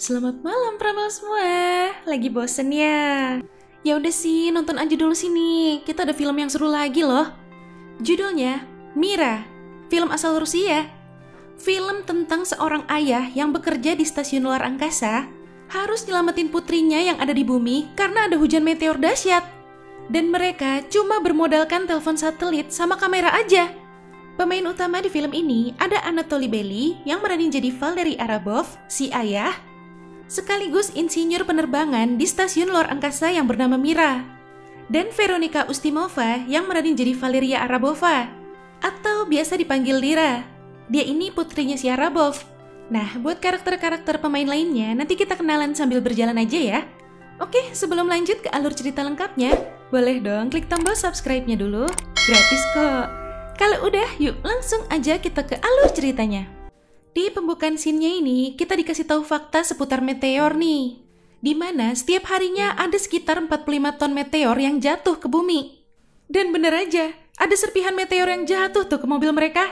Selamat malam Pramal semua. Lagi bosen ya? Ya udah sih, nonton aja dulu sini. Kita ada film yang seru lagi loh. Judulnya Mira, film asal Rusia. Film tentang seorang ayah yang bekerja di stasiun luar angkasa harus nyelamatin putrinya yang ada di bumi karena ada hujan meteor dahsyat. Dan mereka cuma bermodalkan telepon satelit sama kamera aja. Pemain utama di film ini ada Anatoly Belly yang meranin jadi Valery Arabov, si ayah, sekaligus insinyur penerbangan di stasiun luar angkasa yang bernama Mira. Dan Veronika Ustimova yang meranin jadi Valeria Arabova, atau biasa dipanggil Lira. Dia ini putrinya si Arabov. Nah, buat karakter-karakter pemain lainnya, nanti kita kenalan sambil berjalan aja ya. Oke, sebelum lanjut ke alur cerita lengkapnya, boleh dong klik tombol subscribe-nya dulu. Gratis kok. Kalau udah, yuk langsung aja kita ke alur ceritanya. Di pembukaan scene-nya ini, kita dikasih tahu fakta seputar meteor nih. Dimana setiap harinya ada sekitar 45 ton meteor yang jatuh ke bumi. Dan bener aja, ada serpihan meteor yang jatuh tuh ke mobil mereka.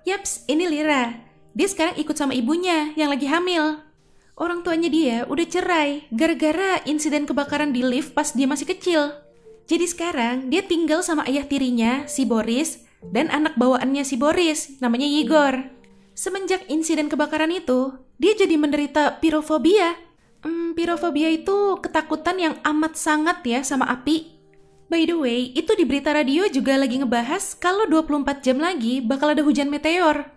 Yaps, ini Lira. Dia sekarang ikut sama ibunya yang lagi hamil. Orang tuanya dia udah cerai gara-gara insiden kebakaran di lift pas dia masih kecil. Jadi sekarang dia tinggal sama ayah tirinya, si Boris, dan anak bawaannya si Boris, namanya Igor. Semenjak insiden kebakaran itu, dia jadi menderita pirofobia. Pirofobia itu ketakutan yang amat sangat ya sama api. By the way, itu di berita radio juga lagi ngebahas kalau 24 jam lagi bakal ada hujan meteor.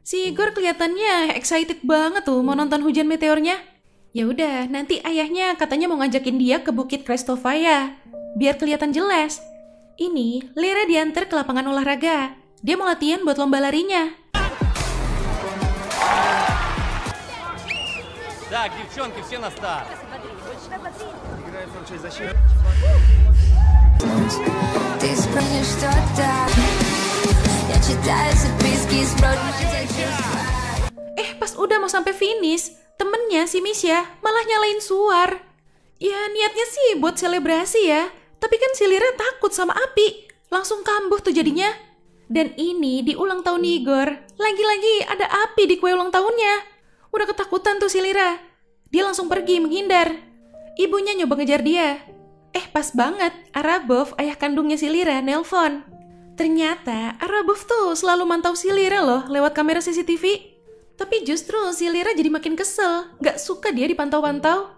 Si Igor kelihatannya excited banget tuh mau nonton hujan meteornya. Ya udah, nanti ayahnya katanya mau ngajakin dia ke Bukit Krestovaya, biar kelihatan jelas. Ini, Lira diantar ke lapangan olahraga. Dia mau latihan buat lomba larinya. Так, девчонки, все на старт. Pas udah mau sampai finish, temennya si Misha malah nyalain suar. Ya niatnya sih buat selebrasi ya. Tapi kan si Lira takut sama api, langsung kambuh tuh jadinya. Dan ini di ulang tahun Igor, lagi-lagi ada api di kue ulang tahunnya. Udah ketakutan tuh si Lira. Dia langsung pergi menghindar. Ibunya nyoba ngejar dia. Pas banget, Arabov, ayah kandungnya si Lira, nelpon. Ternyata Arabov tuh selalu mantau si Lira loh lewat kamera CCTV. Tapi justru si Lira jadi makin kesel, gak suka dia dipantau-pantau.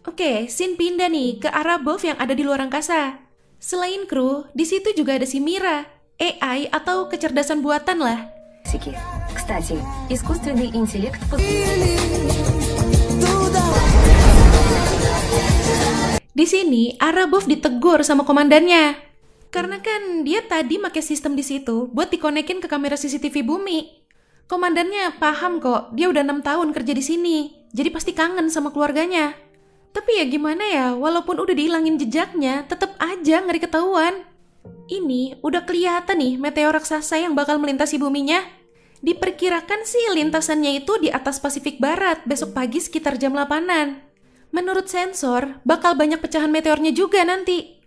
Oke, scene pindah nih ke Arabov yang ada di luar angkasa. Selain kru, di situ juga ada si Mira, AI atau kecerdasan buatan lah. Кстати, искусственный интеллект. Di sini Arabov ditegur sama komandannya. Karena kan dia tadi pakai sistem di situ buat dikonekin ke kamera CCTV bumi. Komandannya paham kok, dia udah 6 tahun kerja di sini. Jadi pasti kangen sama keluarganya. Tapi ya gimana ya, walaupun udah dihilangin jejaknya, tetap aja ngeri ketahuan. Ini udah kelihatan nih meteor raksasa yang bakal melintasi buminya. Diperkirakan sih lintasannya itu di atas Pasifik Barat besok pagi sekitar jam 8-an. Menurut sensor, bakal banyak pecahan meteornya juga nanti.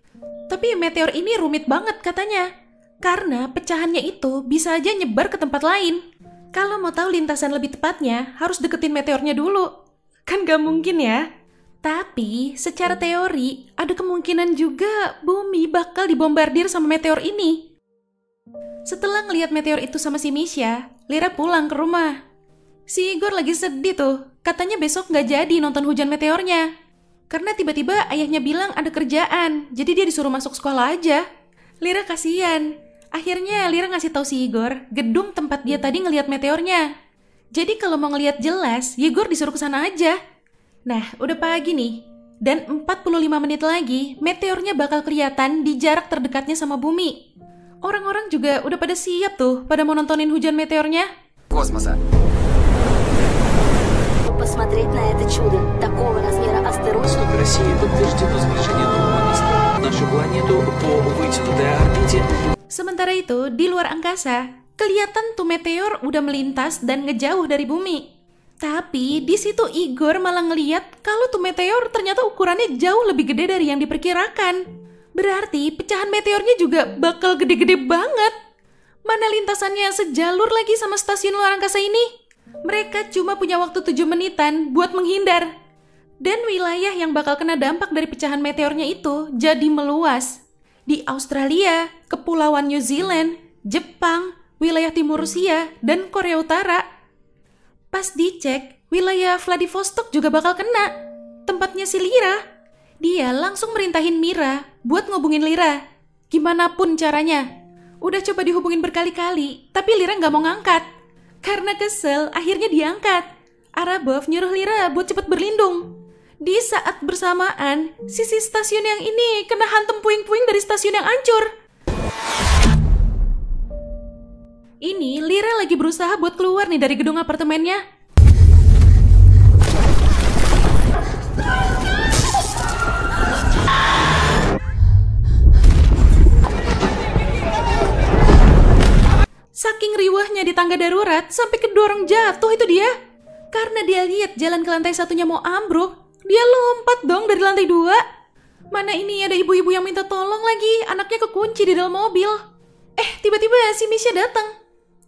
Tapi meteor ini rumit banget katanya. Karena pecahannya itu bisa aja nyebar ke tempat lain. Kalau mau tahu lintasan lebih tepatnya, harus deketin meteornya dulu. Kan gak mungkin ya. Tapi, secara teori, ada kemungkinan juga bumi bakal dibombardir sama meteor ini. Setelah ngelihat meteor itu sama si Misha, Lira pulang ke rumah. Si Igor lagi sedih tuh, katanya besok nggak jadi nonton hujan meteornya. Karena tiba-tiba ayahnya bilang ada kerjaan, jadi dia disuruh masuk sekolah aja. Lira kasihan. Akhirnya Lira ngasih tahu si Igor gedung tempat dia tadi ngelihat meteornya. Jadi kalau mau ngelihat jelas, Igor disuruh ke sana aja. Nah, udah pagi nih. Dan 45 menit lagi, meteornya bakal kelihatan di jarak terdekatnya sama bumi. Orang-orang juga udah pada siap tuh, pada mau nontonin hujan meteornya. Космоса. Посмотреть на это чудо такого размера астероид. В России подтверждено сближение нового места на нашу планету по вытянутой орбите. Sementara itu, di luar angkasa, kelihatan tuh meteor udah melintas dan ngejauh dari bumi. Tapi di situ Igor malah ngeliat kalau tuh meteor ternyata ukurannya jauh lebih gede dari yang diperkirakan. Berarti pecahan meteornya juga bakal gede-gede banget. Mana lintasannya sejalur lagi sama stasiun luar angkasa ini? Mereka cuma punya waktu 7 menitan buat menghindar. Dan wilayah yang bakal kena dampak dari pecahan meteornya itu jadi meluas. Di Australia, Kepulauan New Zealand, Jepang, wilayah timur Rusia, dan Korea Utara. Pas dicek, wilayah Vladivostok juga bakal kena. Tempatnya si Lyra. Dia langsung merintahin Mira buat ngubungin Lyra. Gimana pun caranya. Udah coba dihubungin berkali-kali, tapi Lyra nggak mau ngangkat. Karena kesel, akhirnya diangkat. Arabov nyuruh Lyra buat cepet berlindung. Di saat bersamaan, sisi stasiun yang ini kena hantam puing-puing dari stasiun yang hancur. Ini Lyra lagi berusaha buat keluar nih dari gedung apartemennya. Saking riwahnya di tangga darurat sampai kedorong jatuh itu dia. Karena dia lihat jalan ke lantai satunya mau ambruk, dia lompat dong dari lantai 2. Mana ini ada ibu-ibu yang minta tolong lagi, anaknya kekunci di dalam mobil. Tiba-tiba si Misha datang.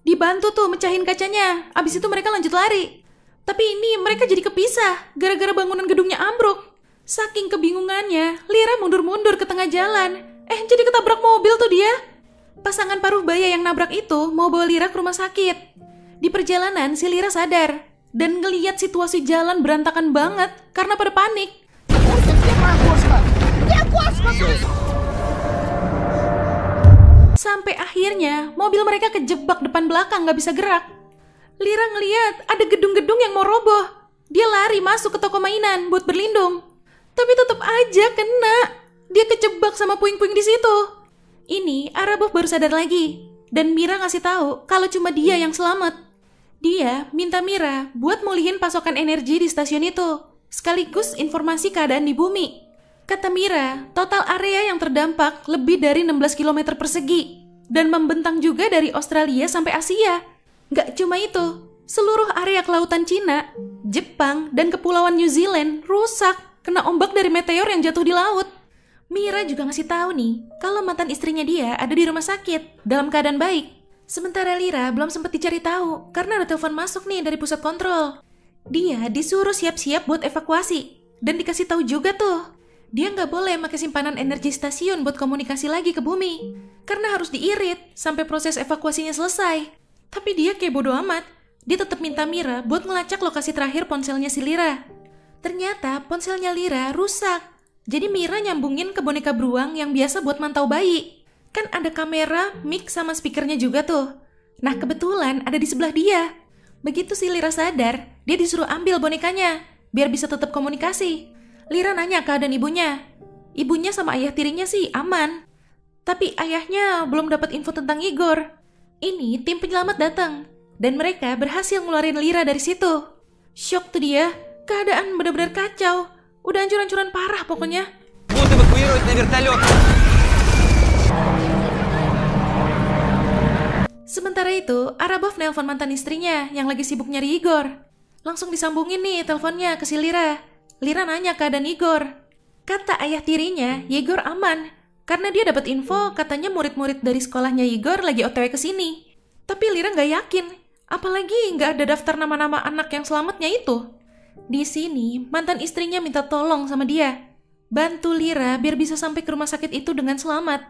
Dibantu tuh mecahin kacanya, abis itu mereka lanjut lari. Tapi ini mereka jadi kepisah, gara-gara bangunan gedungnya ambruk. Saking kebingungannya, Lyra mundur-mundur ke tengah jalan. Jadi ketabrak mobil tuh dia. Pasangan paruh baya yang nabrak itu mau bawa Lyra ke rumah sakit. Di perjalanan si Lyra sadar dan ngeliat situasi jalan berantakan banget karena pada panik. Sampai akhirnya mobil mereka kejebak depan belakang gak bisa gerak. Lyra ngeliat ada gedung-gedung yang mau roboh. Dia lari masuk ke toko mainan buat berlindung. Tapi tetap aja kena. Dia kejebak sama puing-puing di situ. Ini Arabov baru sadar lagi. Dan Mira ngasih tahu kalau cuma dia yang selamat. Dia minta Mira buat mulihin pasokan energi di stasiun itu, sekaligus informasi keadaan di bumi. Kata Mira, total area yang terdampak lebih dari 16 km persegi, dan membentang juga dari Australia sampai Asia. Gak cuma itu, seluruh area kelautan Cina, Jepang, dan Kepulauan New Zealand rusak, kena ombak dari meteor yang jatuh di laut. Mira juga ngasih tahu nih, kalau mantan istrinya dia ada di rumah sakit, dalam keadaan baik. Sementara Lyra belum sempat dicari tahu karena ada telepon masuk nih dari pusat kontrol. Dia disuruh siap-siap buat evakuasi dan dikasih tahu juga tuh dia nggak boleh pakai simpanan energi stasiun buat komunikasi lagi ke bumi karena harus diirit sampai proses evakuasinya selesai. Tapi dia kayak bodo amat. Dia tetap minta Mira buat ngelacak lokasi terakhir ponselnya si Lyra. Ternyata ponselnya Lyra rusak. Jadi Mira nyambungin ke boneka beruang yang biasa buat mantau bayi. Kan ada kamera, mic, sama speakernya juga tuh. Nah kebetulan ada di sebelah dia. Begitu si Lyra sadar, dia disuruh ambil bonekanya, biar bisa tetap komunikasi. Lyra nanya keadaan ibunya. Ibunya sama ayah tirinya sih aman. Tapi ayahnya belum dapat info tentang Igor. Ini tim penyelamat datang, dan mereka berhasil ngeluarin Lyra dari situ. Syok tuh dia, keadaan benar-benar kacau. Udah hancur-hancuran parah pokoknya. Будут эвакуировать на вертолет. Sementara itu, Arabov nelpon mantan istrinya yang lagi sibuk nyari Igor. Langsung disambungin nih teleponnya ke si Lyra. Lyra nanya keadaan Igor. Kata ayah tirinya, Igor aman. Karena dia dapat info katanya murid-murid dari sekolahnya Igor lagi OTW ke sini. Tapi Lyra nggak yakin. Apalagi nggak ada daftar nama-nama anak yang selamatnya itu. Di sini, mantan istrinya minta tolong sama dia. Bantu Lyra biar bisa sampai ke rumah sakit itu dengan selamat.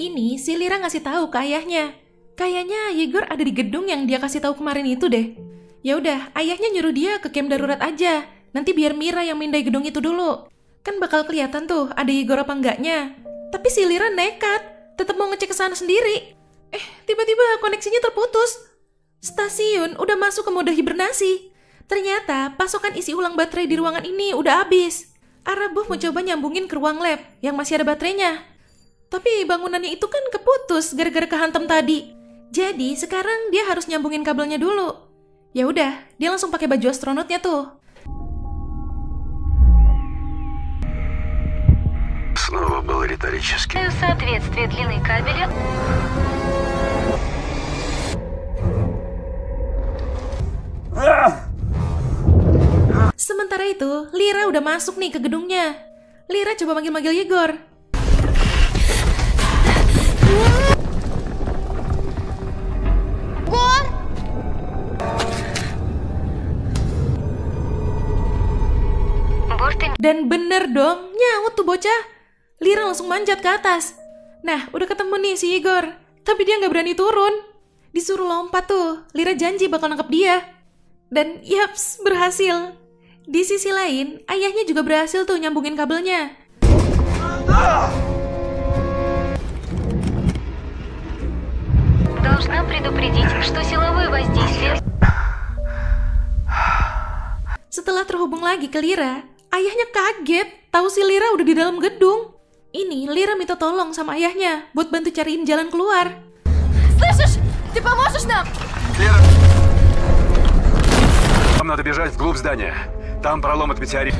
Ini si Lyra ngasih tahu ke ayahnya. Kayaknya Igor ada di gedung yang dia kasih tahu kemarin itu deh. Ya udah, ayahnya nyuruh dia ke camp darurat aja. Nanti biar Mira yang mindai gedung itu dulu. Kan bakal kelihatan tuh ada Igor apa enggaknya. Tapi si Lyra nekat, tetap mau ngecek ke sana sendiri. Tiba-tiba koneksinya terputus. Stasiun udah masuk ke mode hibernasi. Ternyata pasokan isi ulang baterai di ruangan ini udah habis. Arabov mencoba nyambungin ke ruang lab yang masih ada baterainya. Tapi bangunannya itu kan keputus gara-gara kehantam tadi. Jadi sekarang dia harus nyambungin kabelnya dulu. Ya udah, dia langsung pakai baju astronotnya tuh. Снова был риторический. Соответствие длины кабеля. Sementara itu, Lyra udah masuk nih ke gedungnya. Lyra coba manggil-manggil Igor. Борт Dan bener dong, nyaut tuh bocah. Lira langsung manjat ke atas. Nah, udah ketemu nih si Igor. Tapi dia nggak berani turun. Disuruh lompat tuh, Lira janji bakal nangkep dia. Dan yaps, berhasil. Di sisi lain, ayahnya juga berhasil tuh nyambungin kabelnya. Должна предупредить, что силовое воздействие... Setelah terhubung lagi ke Lira, ayahnya kaget tahu si Lira udah di dalam gedung. Ini Lira minta tolong sama ayahnya buat bantu cariin jalan keluar. Слышишь? Ты поможешь нам? Лера! Нам надо бежать вглубь здания. Там пролом от метеорита.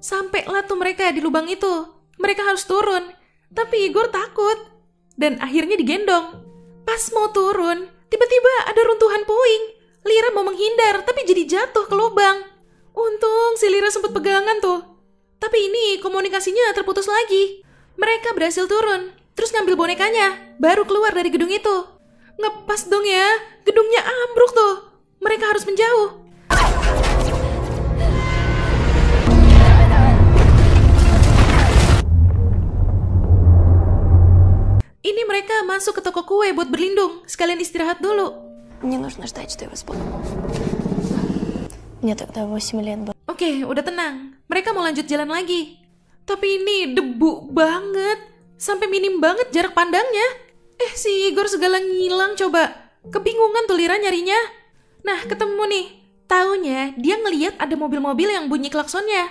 Sampailah tuh mereka di lubang itu. Mereka harus turun. Tapi Igor takut. Dan akhirnya digendong. Pas mau turun, tiba-tiba ada runtuhan puing. Lira mau menghindar, tapi jadi jatuh ke lubang. Untung si Lira sempat pegangan tuh. Tapi ini komunikasinya terputus lagi. Mereka berhasil turun, terus ngambil bonekanya, baru keluar dari gedung itu. Ngepas dong ya, gedungnya ambruk tuh. Mereka harus menjauh. Ini mereka masuk ke toko kue buat berlindung, sekalian istirahat dulu. Мне нужно ждать, что его спал. Мне тогда 8 лет было. Oke, udah tenang. Mereka mau lanjut jalan lagi. Tapi ini debu banget. Sampai minim banget jarak pandangnya. Si Igor segala ngilang coba. Kebingungan tuh Lira nyarinya. Nah, ketemu nih. Taunya dia ngeliat ada mobil-mobil yang bunyi klaksonnya.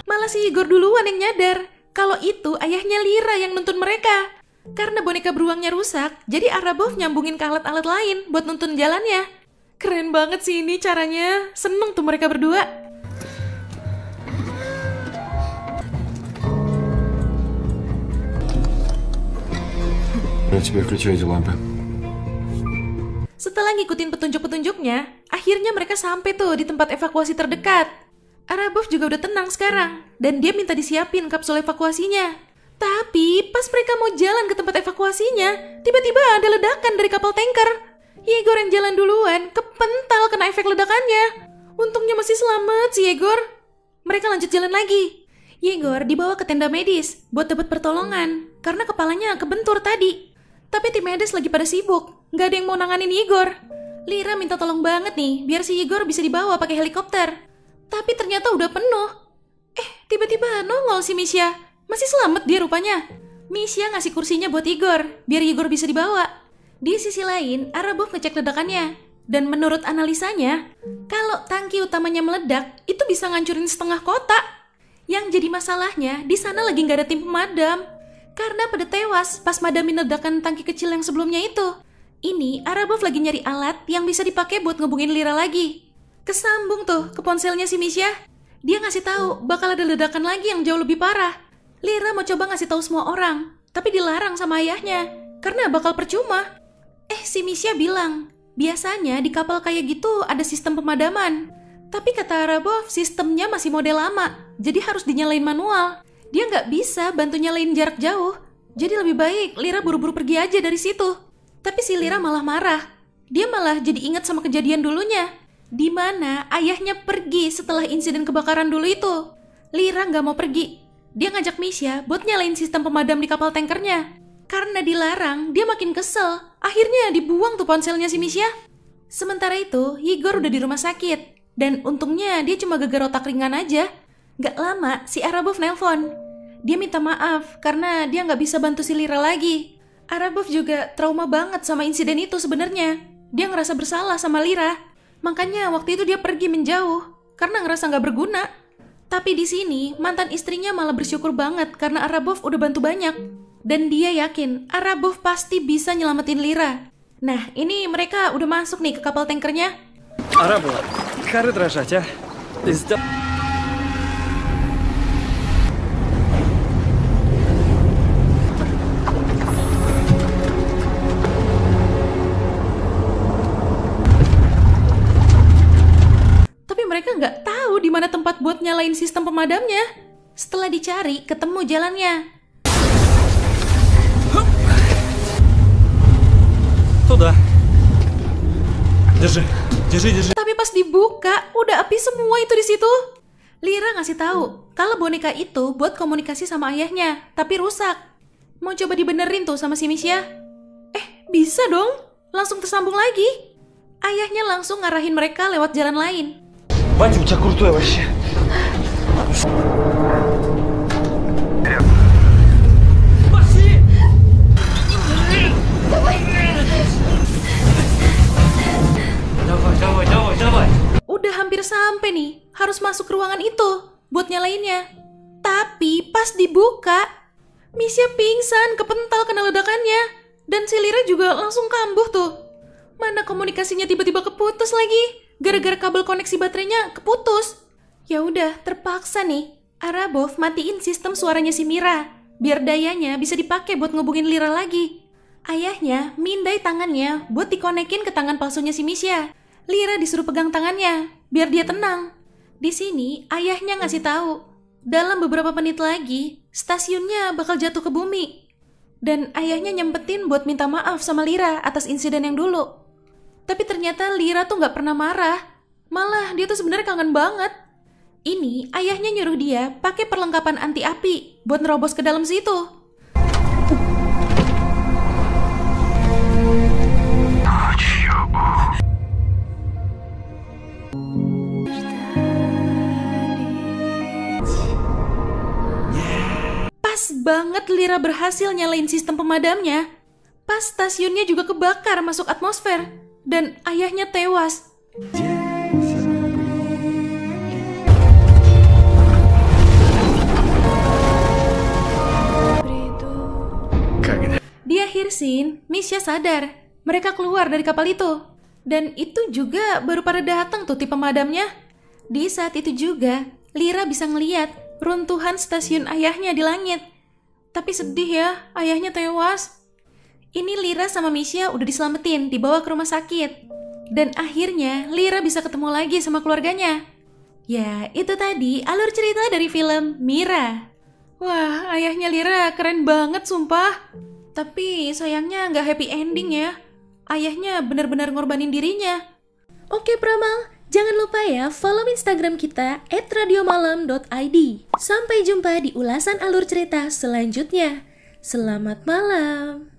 Malah si Igor duluan yang nyadar kalau itu ayahnya Lira yang nuntun mereka. Karena boneka beruangnya rusak, jadi Arabov nyambungin ke alat-alat lain buat nuntun jalannya. Keren banget sih ini caranya. Seneng tuh mereka berdua. Теперь включай эти лампы. Setelah ngikutin petunjuk-petunjuknya, akhirnya mereka sampai tuh di tempat evakuasi terdekat. Arabov juga udah tenang sekarang, dan dia minta disiapin kapsul evakuasinya. Tapi pas mereka mau jalan ke tempat evakuasinya, tiba-tiba ada ledakan dari kapal tanker. Igor yang jalan duluan, kepental kena efek ledakannya. Untungnya masih selamat si Igor. Mereka lanjut jalan lagi. Igor dibawa ke tenda medis buat dapat pertolongan, karena kepalanya kebentur tadi. Tapi tim medis lagi pada sibuk, nggak ada yang mau nanganin Igor. Lira minta tolong banget nih, biar si Igor bisa dibawa pakai helikopter. Tapi ternyata udah penuh. Tiba-tiba nongol si Misha. Masih selamat dia rupanya. Misha ngasih kursinya buat Igor, biar Igor bisa dibawa. Di sisi lain, Arabov ngecek ledakannya. Dan menurut analisanya, kalau tangki utamanya meledak, itu bisa ngancurin setengah kota. Yang jadi masalahnya, di sana lagi nggak ada tim pemadam. Karena pada tewas pas madamin ledakan tangki kecil yang sebelumnya itu. Ini Arabov lagi nyari alat yang bisa dipakai buat ngehubungin Lira lagi. Kesambung tuh ke ponselnya si Misha. Dia ngasih tahu bakal ada ledakan lagi yang jauh lebih parah. Lira mau coba ngasih tahu semua orang, tapi dilarang sama ayahnya karena bakal percuma. Si Misha bilang, biasanya di kapal kayak gitu ada sistem pemadaman. Tapi kata Arabov, sistemnya masih model lama, jadi harus dinyalain manual. Dia nggak bisa bantu nyalain jarak jauh. Jadi lebih baik Lira buru-buru pergi aja dari situ. Tapi si Lira malah marah. Dia malah jadi ingat sama kejadian dulunya, di mana ayahnya pergi setelah insiden kebakaran dulu itu. Lira nggak mau pergi. Dia ngajak Misha buat nyalain sistem pemadam di kapal tankernya. Karena dilarang, dia makin kesel. Akhirnya dibuang tuh ponselnya si Misha. Sementara itu, Igor udah di rumah sakit. Dan untungnya dia cuma gegar otak ringan aja. Gak lama, si Arabov nelpon. Dia minta maaf karena dia nggak bisa bantu si Lira lagi. Arabov juga trauma banget sama insiden itu sebenarnya. Dia ngerasa bersalah sama Lira. Makanya waktu itu dia pergi menjauh karena ngerasa nggak berguna. Tapi di sini mantan istrinya malah bersyukur banget karena Arabov udah bantu banyak. Dan dia yakin Arabov pasti bisa nyelamatin Lira. Nah, ini mereka udah masuk nih ke kapal tankernya. Арабова, кары дрожать, а? Tapi mereka nggak tahu di mana tempat buat nyalain sistem pemadamnya. Setelah dicari, ketemu jalannya. Туда. Держи, держи. Tapi pas dibuka, udah api semua itu di situ. Lira ngasih tahu kalau boneka itu buat komunikasi sama ayahnya, tapi rusak. Mau coba dibenerin tuh sama si Misha. Bisa dong. Langsung tersambung lagi. Ayahnya langsung ngarahin mereka lewat jalan lain. Батя, у тебя крутой вообще. Давай. Udah hampir sampai nih, harus masuk ke ruangan itu buat nyalainnya. Tapi pas dibuka, Misha pingsan, kepental kena ledakannya. Dan si Lira juga langsung kambuh tuh. Mana komunikasinya tiba-tiba keputus lagi, gara-gara kabel koneksi baterainya keputus. Ya udah, terpaksa nih, Arabov matiin sistem suaranya si Mira, biar dayanya bisa dipakai buat ngubungin Lira lagi. Ayahnya mindai tangannya buat dikonekin ke tangan palsunya si Misha. Lira disuruh pegang tangannya, biar dia tenang. Di sini, ayahnya ngasih tahu, dalam beberapa menit lagi, stasiunnya bakal jatuh ke bumi. Dan ayahnya nyempetin buat minta maaf sama Lira atas insiden yang dulu. Tapi ternyata Lira tuh gak pernah marah. Malah dia tuh sebenarnya kangen banget. Ini ayahnya nyuruh dia pakai perlengkapan anti api buat nerobos ke dalam situ. Pas banget Lira berhasil nyalain sistem pemadamnya. Pas stasiunnya juga kebakar masuk atmosfer. Dan ayahnya tewas. Di akhir scene, Misha sadar. Mereka keluar dari kapal itu. Dan itu juga baru pada datang tuh tim pemadamnya. Di saat itu juga, Lira bisa ngeliat runtuhan stasiun ayahnya di langit. Tapi sedih ya, ayahnya tewas. Ini Lira sama Misha udah diselamatin, dibawa ke rumah sakit. Dan akhirnya Lira bisa ketemu lagi sama keluarganya. Ya, itu tadi alur cerita dari film Mira. Wah, ayahnya Lira keren banget sumpah. Tapi sayangnya nggak happy ending ya. Ayahnya benar-benar ngorbanin dirinya. Oke Pramal, jangan lupa ya follow Instagram kita @radiomalam.id. Sampai jumpa di ulasan alur cerita selanjutnya. Selamat malam.